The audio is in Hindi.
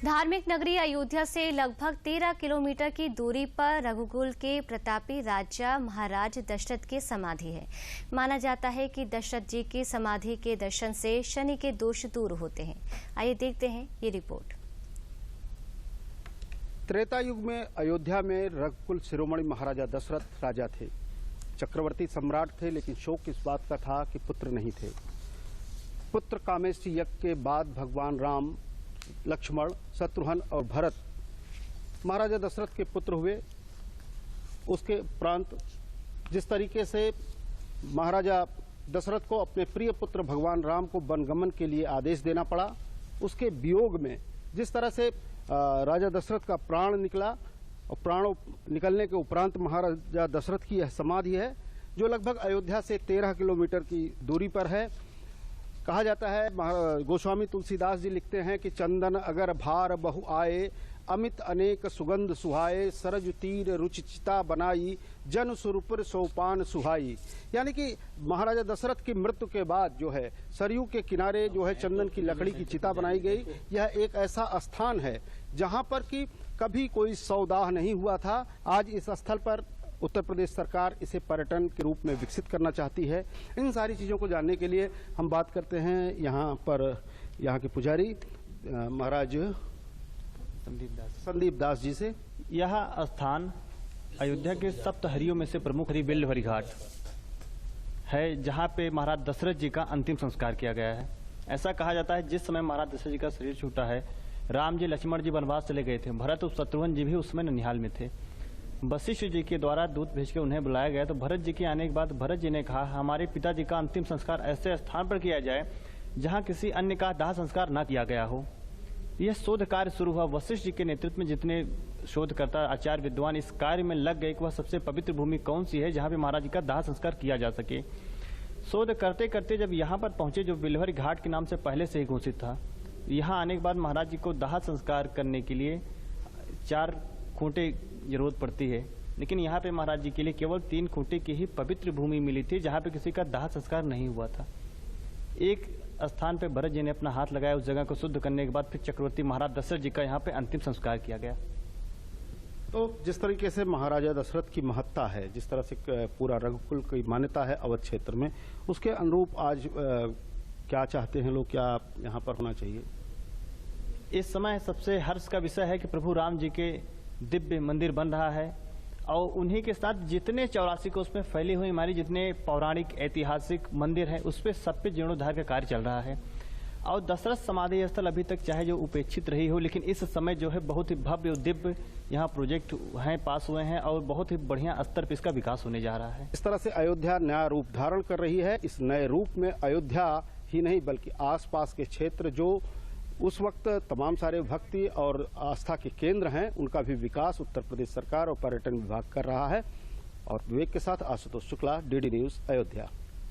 धार्मिक नगरी अयोध्या से लगभग 13 किलोमीटर की दूरी पर रघुकुल के प्रतापी राजा महाराज दशरथ की समाधि है। माना जाता है कि दशरथ जी की समाधि के दर्शन से शनि के दोष दूर होते हैं। आइए देखते हैं ये रिपोर्ट। त्रेता युग में अयोध्या में रघुकुल शिरोमणि महाराजा दशरथ राजा थे। चक्रवर्ती सम्राट थे, लेकिन शोक इस बात का था कि पुत्र नहीं थे। पुत्र कामेष्टि यज्ञ के बाद भगवान राम, लक्ष्मण, शत्रुघ्न और भरत महाराजा दशरथ के पुत्र हुए। उसके उपरांत जिस तरीके से महाराजा दशरथ को अपने प्रिय पुत्र भगवान राम को वनगमन के लिए आदेश देना पड़ा, उसके वियोग में जिस तरह से राजा दशरथ का प्राण निकला और प्राण निकलने के उपरांत महाराजा दशरथ की यह समाधि है, जो लगभग अयोध्या से 13 किलोमीटर की दूरी पर है। कहा जाता है, गोस्वामी तुलसीदास जी लिखते हैं कि चंदन अगर भार बहु आए, अमित अनेक सुगंध सुहाए, सरज तीर रुचिचिता बनाई, जन सुरपुर सोपान सुहाई। यानी कि महाराजा दशरथ की मृत्यु के बाद जो है सरयू के किनारे जो है चंदन की लकड़ी की चिता बनाई गई। यह एक ऐसा स्थान है जहां पर कि कभी कोई सौदाह नहीं हुआ था। आज इस स्थल पर उत्तर प्रदेश सरकार इसे पर्यटन के रूप में विकसित करना चाहती है। इन सारी चीजों को जानने के लिए हम बात करते हैं यहाँ पर यहाँ के पुजारी महाराज संदीप दास जी से। यह स्थान अयोध्या के सप्तहरियों में से प्रमुख हरि बिल्वहरी घाट है, जहाँ पे महाराज दशरथ जी का अंतिम संस्कार किया गया है। ऐसा कहा जाता है, जिस समय महाराज दशरथ जी का शरीर छूटा है, राम जी, लक्ष्मण जी वनवास चले गए थे, भरत और शत्रुघ्न जी भी उस समय ननिहाल में थे। वशिष्ठ जी के द्वारा दूत भेज के उन्हें बुलाया गया, तो भरत जी के आने के बाद भरत जी ने कहा, हमारे पिताजी का अंतिम संस्कार ऐसे स्थान पर किया जाए जहां किसी अन्य का दाह संस्कार न किया गया हो। यह शोध कार्य शुरू हुआ। वशिष्ठ जी के नेतृत्व में जितने शोधकर्ता, आचार्य, विद्वान इस कार्य में लग गए कि वह सबसे पवित्र भूमि कौन सी है जहां पे महाराज जी का दाह संस्कार किया जा सके। शोध करते करते जब यहाँ पर पहुंचे, जो बिल्वहरी घाट के नाम से पहले से ही घोषित था, यहाँ आने के बाद महाराज जी को दाह संस्कार करने के लिए 4 खूंटे जरूरत पड़ती है, लेकिन यहाँ पे महाराज जी के लिए केवल 3 खूंटे की ही पवित्र भूमि मिली थी, जहाँ पे किसी का दाह संस्कार नहीं हुआ था। एक स्थान पे भरत जी ने अपना हाथ लगाया, उस जगह को शुद्ध करने के बाद फिर चक्रवर्ती महाराज दशरथ जी का यहाँ पे अंतिम संस्कार किया गया। तो जिस तरीके से महाराजा दशरथ की महत्ता है, जिस तरह से पूरा रघुकुल की मान्यता है अवध क्षेत्र में, उसके अनुरूप आज क्या चाहते हैं लोग, क्या यहाँ पर होना चाहिए? इस समय सबसे हर्ष का विषय है कि प्रभु राम जी के दिव्य मंदिर बन रहा है, और उन्हीं के साथ जितने 84 को उसमें फैली हुई हमारी जितने पौराणिक ऐतिहासिक मंदिर हैं, उस पर सब पे जीर्णोद्धार का कार्य चल रहा है। और दशरथ समाधि स्थल अभी तक चाहे जो उपेक्षित रही हो, लेकिन इस समय जो है बहुत ही भव्य और दिव्य यहाँ प्रोजेक्ट हैं, पास हुए हैं, और बहुत ही बढ़िया स्तर पर इसका विकास होने जा रहा है। इस तरह से अयोध्या नया रूप धारण कर रही है। इस नए रूप में अयोध्या ही नहीं बल्कि आसपास के क्षेत्र जो उस वक्त तमाम सारे भक्ति और आस्था के केंद्र हैं, उनका भी विकास उत्तर प्रदेश सरकार और पर्यटन विभाग कर रहा है। और विवेक के साथ आशुतोष शुक्ला, डीडी न्यूज, अयोध्या।